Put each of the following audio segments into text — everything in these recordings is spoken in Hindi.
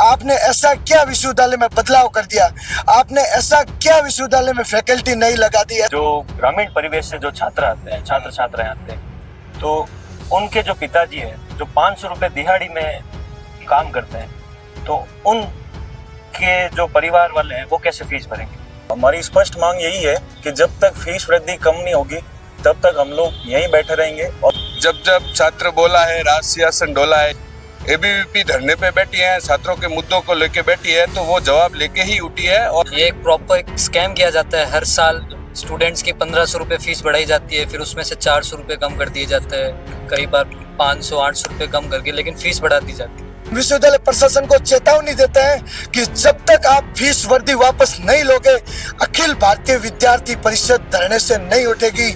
आपने ऐसा क्या विश्वविद्यालय में बदलाव कर दिया? आपने ऐसा क्या विश्वविद्यालय में फैकल्टी नहीं लगा दी है? जो ग्रामीण परिवेश से जो छात्र आते हैं, छात्र छात्राएं आते हैं, तो उनके जो पिताजी हैं जो 500 रुपये दिहाड़ी में काम करते हैं, तो उनके जो परिवार वाले हैं वो कैसे फीस भरेंगे? हमारी स्पष्ट मांग यही है कि जब तक फीस वृद्धि कम नहीं होगी तब तक हम लोग यहीं बैठे रहेंगे। और जब जब छात्र बोला है, राज सिंहासन डोला है, एबीवीपी धरने पे बैठी है, छात्रों के मुद्दों को लेके बैठी है, तो वो जवाब लेके ही उठी है। और ये एक प्रॉपर स्कैम किया जाता है। हर साल स्टूडेंट्स की 1500 रुपये फीस बढ़ाई जाती है, फिर उसमें से 400 रुपये कम कर दिए जाते हैं, कई बार 500-800 रुपये कम करके, लेकिन फीस बढ़ा दी जाती है। विश्वविद्यालय प्रशासन को चेतावनी देते हैं कि जब तक आप फीस वर्दी वापस नहीं लोगे, अखिल भारतीय विद्यार्थी परिषद धरने से नहीं उठेगी।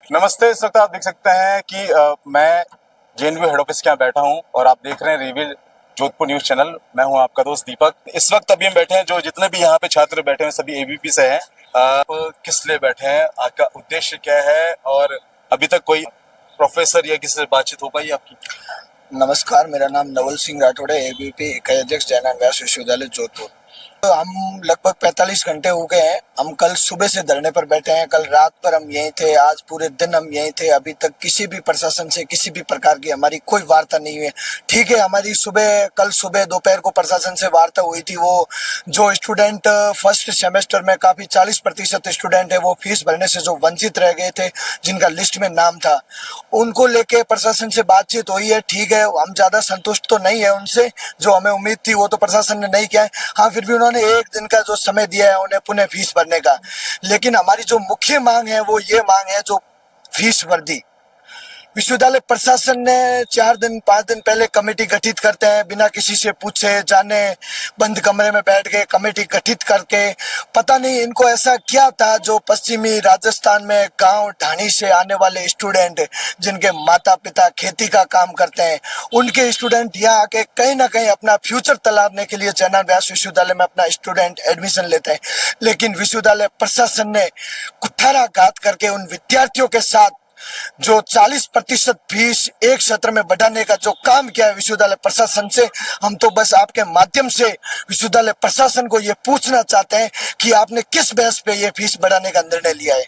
नमस्ते, इस वक्त आप देख सकते हैं कि मैं जेएनयू हेड ऑफिस के यहाँ बैठा हूँ और आप देख रहे हैं रिवील जोधपुर न्यूज चैनल। मैं हूँ आपका दोस्त दीपक। इस वक्त अभी हम बैठे हैं, जो जितने भी यहाँ पे छात्र बैठे हैं सभी एबीपी से हैं। आप किस लिए बैठे हैं, आपका उद्देश्य क्या है, और अभी तक कोई प्रोफेसर या किसी से बातचीत हो पाई आपकी? नमस्कार, मेरा नाम नवल सिंह राठौड़ है, एबीवीपी इकाई अध्यक्ष जयनारायण व्यास विश्वविद्यालय जोधपुर। तो हम लगभग 45 घंटे हो गए हैं। हम कल सुबह से धरने पर बैठे हैं, कल रात पर हम यहीं थे, आज पूरे दिन हम यहीं थे। अभी तक किसी भी प्रशासन से किसी भी प्रकार की हमारी कोई वार्ता नहीं हुई है। ठीक है, हमारी कल सुबह दोपहर को प्रशासन से वार्ता हुई थी। वो जो स्टूडेंट फर्स्ट सेमेस्टर में काफ़ी 40% स्टूडेंट है, वो फीस भरने से जो वंचित रह गए थे, जिनका लिस्ट में नाम था, उनको लेके प्रशासन से बातचीत हुई है। ठीक है, हम ज़्यादा संतुष्ट तो नहीं है उनसे, जो हमें उम्मीद थी वो तो प्रशासन ने नहीं किया है। हाँ, फिर भी उन्होंने एक दिन का जो समय दिया है उन्हें पुनः फीस भरने का। लेकिन हमारी जो मुख्य मांग है वो ये मांग है, जो फीस वर्दी। विश्वविद्यालय प्रशासन ने 4-5 दिन पहले कमेटी गठित करते हैं, बिना किसी से पूछे जाने, बंद कमरे में बैठ के कमेटी गठित करके, पता नहीं इनको ऐसा क्या था, जो पश्चिमी राजस्थान में गांव ढाणी से आने वाले स्टूडेंट, जिनके माता पिता खेती का काम करते हैं, उनके स्टूडेंट यहाँ आके कहीं ना कहीं अपना फ्यूचर तलाशने के लिए जयनारायण व्यास विश्वविद्यालय में अपना स्टूडेंट एडमिशन लेते हैं। लेकिन विश्वविद्यालय प्रशासन ने कुठाराघात करके उन विद्यार्थियों के साथ जो 40% फीस एक सत्र में बढ़ाने का जो काम किया है विश्वविद्यालय प्रशासन से, हम तो बस आपके माध्यम से विश्वविद्यालय प्रशासन को ये पूछना चाहते हैं कि आपने किस बेस पे ये फीस बढ़ाने का निर्णय लिया है।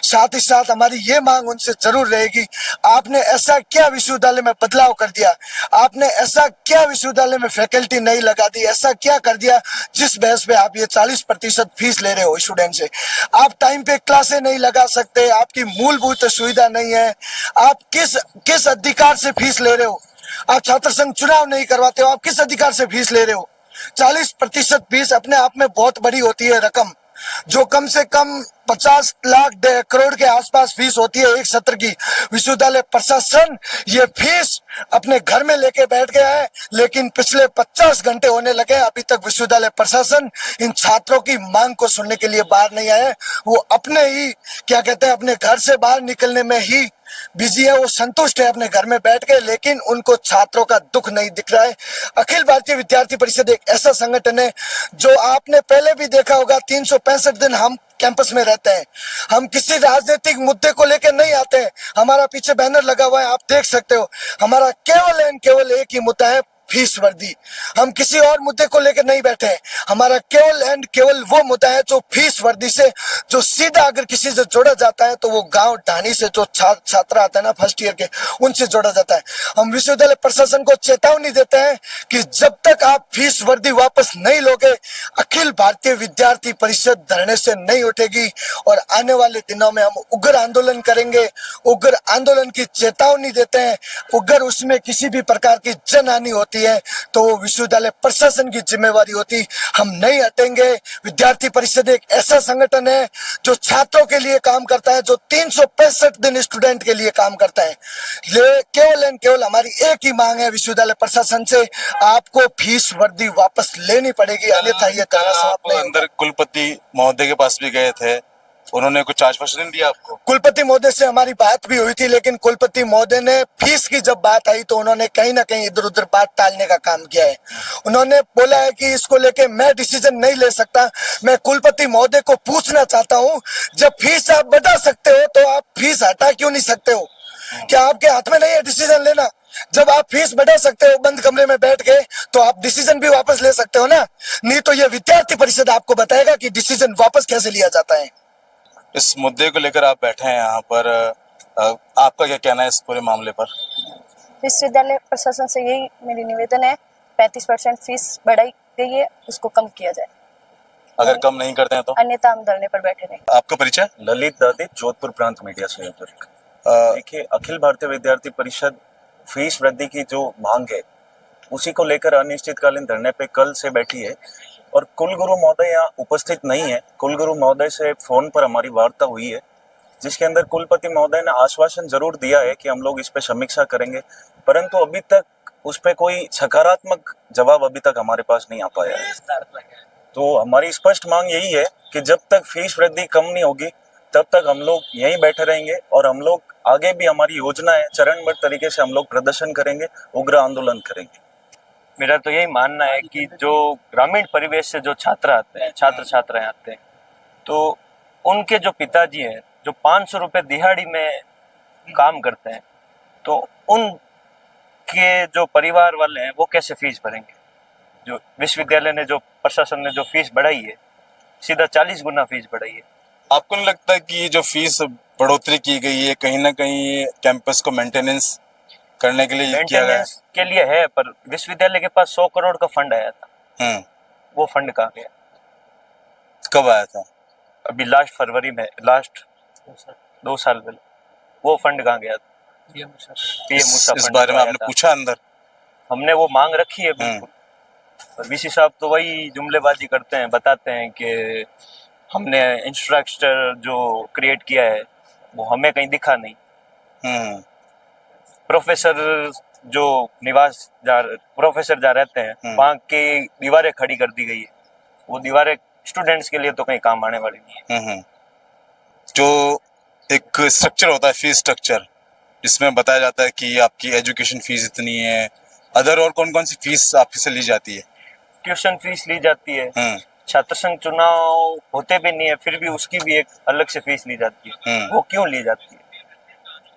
साथ ही साथ हमारी ये मांग उनसे जरूर रहेगी, आपने ऐसा क्या विश्वविद्यालय में बदलाव कर दिया? आपने ऐसा क्या विश्वविद्यालय में फैकल्टी नहीं लगा दी? ऐसा क्या कर दिया जिस बेस पे आप ये 40% फीस ले रहे हो स्टूडेंट से? आप टाइम पे क्लासें नहीं लगा सकते, आपकी मूलभूत सुविधा नहीं है, आप किस अधिकार से फीस ले रहे हो? आप छात्र संघ चुनाव नहीं करवाते हो, आप किस अधिकार से फीस ले रहे हो? 40% फीस अपने आप में बहुत बड़ी होती है रकम, जो कम से कम 50 लाख करोड़ के आसपास फीस होती है एक सत्र की। विश्वविद्यालय प्रशासन ये फीस अपने घर में लेके बैठ गया है, लेकिन पिछले 50 घंटे होने लगे, अभी तक विश्वविद्यालय प्रशासन इन छात्रों की मांग को सुनने के लिए बाहर नहीं आए। वो अपने ही अपने घर से बाहर निकलने में ही बिजी है, वो संतुष्ट है अपने घर में बैठ के, लेकिन उनको छात्रों का दुख नहीं दिख रहा है। अखिल भारतीय विद्यार्थी परिषद एक ऐसा संगठन है जो आपने पहले भी देखा होगा, 365 दिन हम कैंपस में रहते हैं। हम किसी राजनीतिक मुद्दे को लेकर नहीं आते हैं। हमारा पीछे बैनर लगा हुआ है, आप देख सकते हो। हमारा केवल एक ही मुद्दा है, फीस वर्दी। हम किसी और मुद्दे को लेकर नहीं बैठे हैं। हमारा केवल वो मुद्दा है जो फीस वर्दी से, जो सीधा अगर किसी से जोड़ा जाता है तो वो गांव ढाणी से जो छात्र आते हैं ना फर्स्ट ईयर के, उनसे जोड़ा जाता है। हम विश्वविद्यालय प्रशासन को चेतावनी देते हैं कि जब तक आप फीस वर्दी वापस नहीं लोगे, अखिल भारतीय विद्यार्थी परिषद धरने से नहीं उठेगी और आने वाले दिनों में हम उग्र आंदोलन करेंगे। उग्र आंदोलन की चेतावनी देते हैं। उग्र उसमें किसी भी प्रकार की जनहानि होती है तो वो विश्वविद्यालय प्रशासन की जिम्मेवारी होती। हम नहीं हटेंगे। विद्यार्थी परिषद एक ऐसा संगठन है जो छात्रों के लिए काम करता है, जो 365 दिन स्टूडेंट के लिए काम करता है। केवल हमारी एक ही मांग है विश्वविद्यालय प्रशासन से, आपको फीस वर्दी वापस लेनी पड़ेगी, अन्यथा ये तरह समाप्त नहीं। अंदर कुलपति महोदय के पास भी गए थे, उन्होंने कुछ आश्वासन दिया आपको? कुलपति महोदय से हमारी बात भी हुई थी, लेकिन कुलपति महोदय ने फीस की जब बात आई तो उन्होंने कहीं ना कहीं इधर उधर बात टालने का काम किया है। उन्होंने बोला है कि इसको लेके मैं डिसीजन नहीं ले सकता। मैं कुलपति महोदय को पूछना चाहता हूँ, जब फीस आप बढ़ा सकते हो तो आप फीस हटा क्यों नहीं सकते हो? क्या आपके हाथ में नहीं है डिसीजन लेना? जब आप फीस बढ़ा सकते हो बंद कमरे में बैठ के, तो आप डिसीजन भी वापस ले सकते हो ना। नहीं तो ये विद्यार्थी परिषद आपको बताएगा कि डिसीजन वापस कैसे लिया जाता है। इस मुद्दे को लेकर आप बैठे हैं यहाँ पर, आपका क्या कहना है इस पूरे मामले पर? विश्वविद्यालय प्रशासन से यही मेरी निवेदन है, 35% फीस बढ़ाई गई है, उसको कम किया जाए, अगर कम नहीं करते हैं तो? अन्यथा हम धरने पर बैठे रहेंगे। आपका परिचय? ललित दादी, जोधपुर प्रांत मीडिया संयोजक। देखिए, अखिल भारतीय विद्यार्थी परिषद फीस वृद्धि की जो मांग है उसी को लेकर अनिश्चितकालीन धरने पे कल से बैठी है और कुलगुरु महोदय यहाँ उपस्थित नहीं है। कुलगुरु महोदय से फोन पर हमारी वार्ता हुई है, जिसके अंदर कुलपति महोदय ने आश्वासन जरूर दिया है कि हम लोग इस पे समीक्षा करेंगे, परंतु अभी तक उस पे कोई सकारात्मक जवाब अभी तक हमारे पास नहीं आ पाया है। तो हमारी स्पष्ट मांग यही है कि जब तक फीस वृद्धि कम नहीं होगी तब तक हम लोग यहीं बैठे रहेंगे और हम लोग आगे भी हमारी योजना है, चरणबद्ध तरीके से हम लोग प्रदर्शन करेंगे, उग्र आंदोलन करेंगे। मेरा तो यही मानना है कि जो ग्रामीण परिवेश से जो छात्र आते हैं, छात्र छात्राएं आते हैं, तो उनके जो पिताजी हैं जो 500 रुपये दिहाड़ी में काम करते हैं, तो उनके जो परिवार वाले हैं वो कैसे फीस भरेंगे? जो विश्वविद्यालय ने, जो प्रशासन ने जो फीस बढ़ाई है, सीधा 40 गुना फीस बढ़ाई है। आपको नहीं लगता कि ये जो फीस बढ़ोतरी की गई है कहीं ना कहीं कैंपस को मेंटेनेंस करने के लिए किया गया है? मेंटेनेंस के लिए है, पर विश्वविद्यालय के पास 100 करोड़ का फंड आया था, वो फंड कहाँ गया? कब आया था? अभी लास्ट फरवरी में, लास्ट 2 साल पहले वो फंड कहाँ गया था? इस बारे में आपने पूछा अंदर? हमने वो मांग रखी है बिल्कुल, और वीसी साहब तो वही जुमलेबाजी करते हैं, बताते हैं कि हमने इंफ्रास्ट्रक्चर जो क्रिएट किया है वो हमें कहीं दिखा नहीं। प्रोफेसर जो प्रोफेसर जहाँ रहते हैं वहाँ की दीवारें खड़ी कर दी गई है, वो दीवारें स्टूडेंट्स के लिए तो कहीं काम आने वाली नहीं है। जो एक स्ट्रक्चर होता है, फीस स्ट्रक्चर, इसमें बताया जाता है कि आपकी एजुकेशन फीस इतनी है, अदर और कौन कौन सी फीस आपसे से ली जाती है? ट्यूशन फीस ली जाती है, छात्र संघ चुनाव होते भी नहीं है फिर भी उसकी भी एक अलग से फीस ली जाती है। वो क्यों ली जाती है?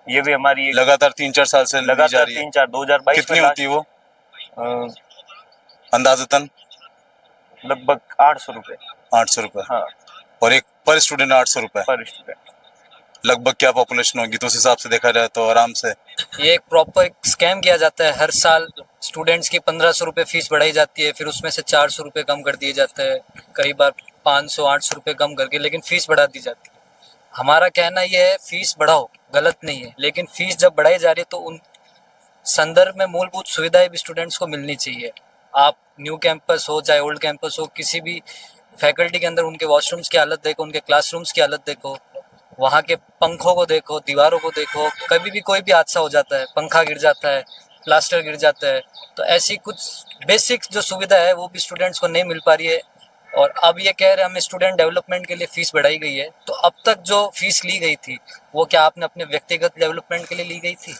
ये भी हमारी लगातार 3-4 साल से लगातार 3-4 2022 कितनी होती है वो अंदाजतन? लगभग 800 रुपए। 800 रुपए? हाँ। और एक पर स्टूडेंट 800 रुपए? पर स्टूडेंट। लगभग क्या पॉपुलेशन होगी? तो उस हिसाब से देखा जाए तो आराम से ये एक प्रॉपर स्कैम किया जाता है। हर साल स्टूडेंट्स की 1500 रुपये फीस बढ़ाई जाती है, फिर उसमें से 400 रुपये कम कर दिए जाते हैं, कई बार 500-800 रुपये कम करके, लेकिन फीस बढ़ा दी जाती है। हमारा कहना यह है, फीस बढ़ाओ, गलत नहीं है, लेकिन फीस जब बढ़ाई जा रही है तो उन संदर्भ में मूलभूत सुविधाएं भी स्टूडेंट्स को मिलनी चाहिए। आप न्यू कैंपस हो चाहे ओल्ड कैंपस हो, किसी भी फैकल्टी के अंदर उनके वॉशरूम्स की हालत देखो, उनके क्लासरूम्स की हालत देखो, वहाँ के पंखों को देखो, दीवारों को देखो। कभी भी कोई भी हादसा हो जाता है, पंखा गिर जाता है, प्लास्टर गिर जाता है, तो ऐसी कुछ बेसिक जो सुविधा है वो भी स्टूडेंट्स को नहीं मिल पा रही है। और अब ये कह रहे हैं हमें स्टूडेंट डेवलपमेंट के लिए फ़ीस बढ़ाई गई है, तो अब तक जो फीस ली गई थी वो क्या आपने अपने व्यक्तिगत डेवलपमेंट के लिए ली गई थी?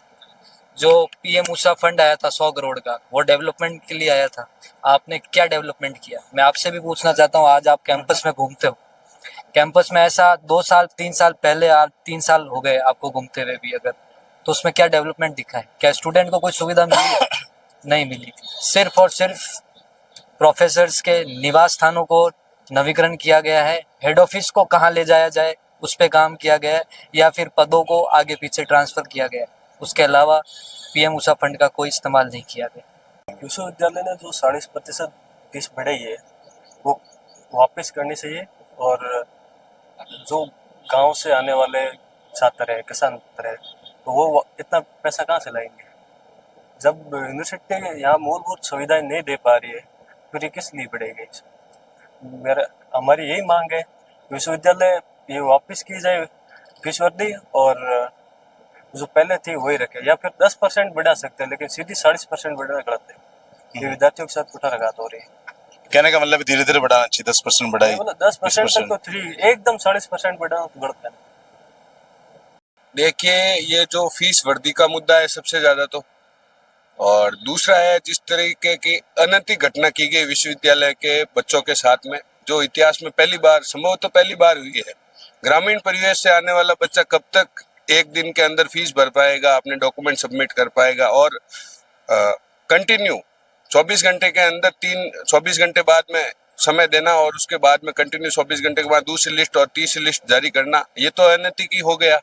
जो पीएम ऊषा फंड आया था 100 करोड़ का, वो डेवलपमेंट के लिए आया था। आपने क्या डेवलपमेंट किया? मैं आपसे भी पूछना चाहता हूँ, आज आप कैंपस में घूमते हो, कैंपस में ऐसा 2 साल 3 साल पहले, 3 साल हो गए आपको घूमते हुए भी, अगर तो उसमें क्या डेवलपमेंट दिखा है? क्या स्टूडेंट को कोई सुविधा मिली है? नहीं मिली। सिर्फ और सिर्फ प्रोफेसर्स के निवास स्थानों को नवीकरण किया गया है, हेड ऑफिस को कहाँ ले जाया जाए उस पर काम किया गया है, या फिर पदों को आगे पीछे ट्रांसफर किया गया है। उसके अलावा पीएम ऊषा फंड का कोई इस्तेमाल नहीं किया गया। विश्वविद्यालय ने जो 40% फीस बढ़ाई है वो वापस करनी चाहिए, और जो गांव से आने वाले छात्र है, किसान छात्र है, तो वो इतना पैसा कहाँ से लाएंगे? जब यूनिवर्सिटी यहाँ मूलभूत सुविधाएं नहीं दे पा रही है फिर ये किस लिए बढ़ेगी? हमारी यही मांग है, विश्वविद्यालय ये वापस की जाए फीस वृद्धि, और जो पहले थी वही रखे, या फिर 10% बढ़ा सकते हैं, लेकिन सीधी 40% बढ़ाना गलत है। ये विद्यार्थियों के साथ कुठाराघात हो रही है। कहने का मतलब धीरे धीरे बढ़ाना चाहिए, 10% बढ़ाई, 10% तक तो 3 एकदम 40% बढ़ाना तो गलत है। देखिए, ये जो फीस वृद्धि का मुद्दा है सबसे ज्यादा तो, और दूसरा है जिस तरीके की अनैतिक घटना की गई विश्वविद्यालय के बच्चों के साथ में, जो इतिहास में पहली बार, संभवतः पहली बार हुई है। ग्रामीण परिवेश से आने वाला बच्चा कब तक एक दिन के अंदर फीस भर पाएगा, अपने डॉक्यूमेंट सबमिट कर पाएगा और कंटिन्यू 24 घंटे के अंदर 24 घंटे बाद में समय देना और उसके बाद में कंटिन्यू 24 घंटे के बाद दूसरी लिस्ट और तीसरी लिस्ट जारी करना, ये तो अनैतिक ही हो गया।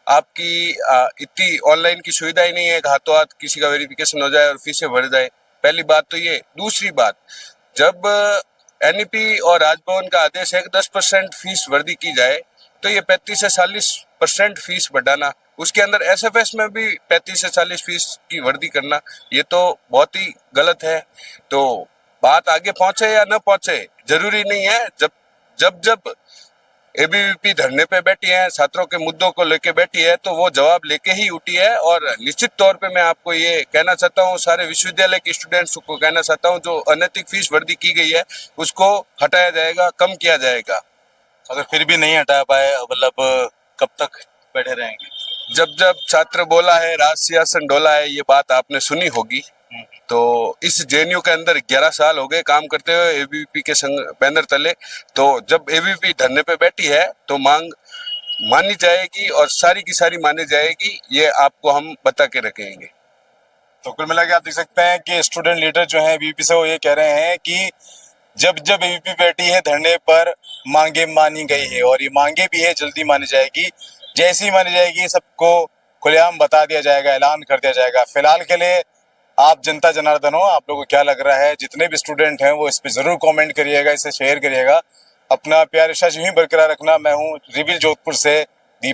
आपकी इतनी ऑनलाइन की सुविधा ही नहीं है, हाथों हाथ किसी का वेरिफिकेशन हो जाए और फीसें भर जाए। पहली बात तो ये। दूसरी बात, जब एनईपी और राजभवन का आदेश है कि 10% फीस वर्दी की जाए, तो ये 35 से 40% फीस बढ़ाना, उसके अंदर एसएफएस में भी 35 से 40 फीस की वर्दी करना, ये तो बहुत ही गलत है। तो बात आगे पहुंचे या न पहुंचे जरूरी नहीं है। जब एबीवीपी धरने पे बैठी है, छात्रों के मुद्दों को लेके बैठी है, तो वो जवाब लेके ही उठी है। और निश्चित तौर पे मैं आपको ये कहना चाहता हूँ, सारे विश्वविद्यालय के स्टूडेंट्स को कहना चाहता हूँ, जो अनैतिक फीस वर्दी की गई है उसको हटाया जाएगा, कम किया जाएगा। अगर फिर भी नहीं हटा पाए, मतलब कब तक बैठे रहेंगे? जब छात्र बोला है, राज सिंहासन डोला है, ये बात आपने सुनी होगी। तो इस जेएनयू के अंदर 11 साल हो गए काम करते हुए एबीवीपी के संग बैनर तले। तो जब एबीवीपी धरने पे बैठी है तो मांग मानी जाएगी और सारी की सारी मानी जाएगी, ये आपको हम बता के रखेंगे। तो कुल मिला के आप देख सकते हैं कि स्टूडेंट लीडर जो है एबीवीपी से, वो ये कह रहे हैं कि जब एबीवीपी बैठी है धरने पर, मांगे मानी गई है और ये मांगे भी है, जल्दी मानी जाएगी। जैसी मानी जाएगी सबको खुलेआम बता दिया जाएगा, ऐलान कर दिया जाएगा। फिलहाल के लिए आप जनता जनार्दन हो, आप लोगों को क्या लग रहा है? जितने भी स्टूडेंट हैं वो इस पे जरूर कमेंट करिएगा, इसे शेयर करिएगा। अपना प्यार विश्वास यूं ही बरकरार रखना। मैं हूँ रिविल जोधपुर से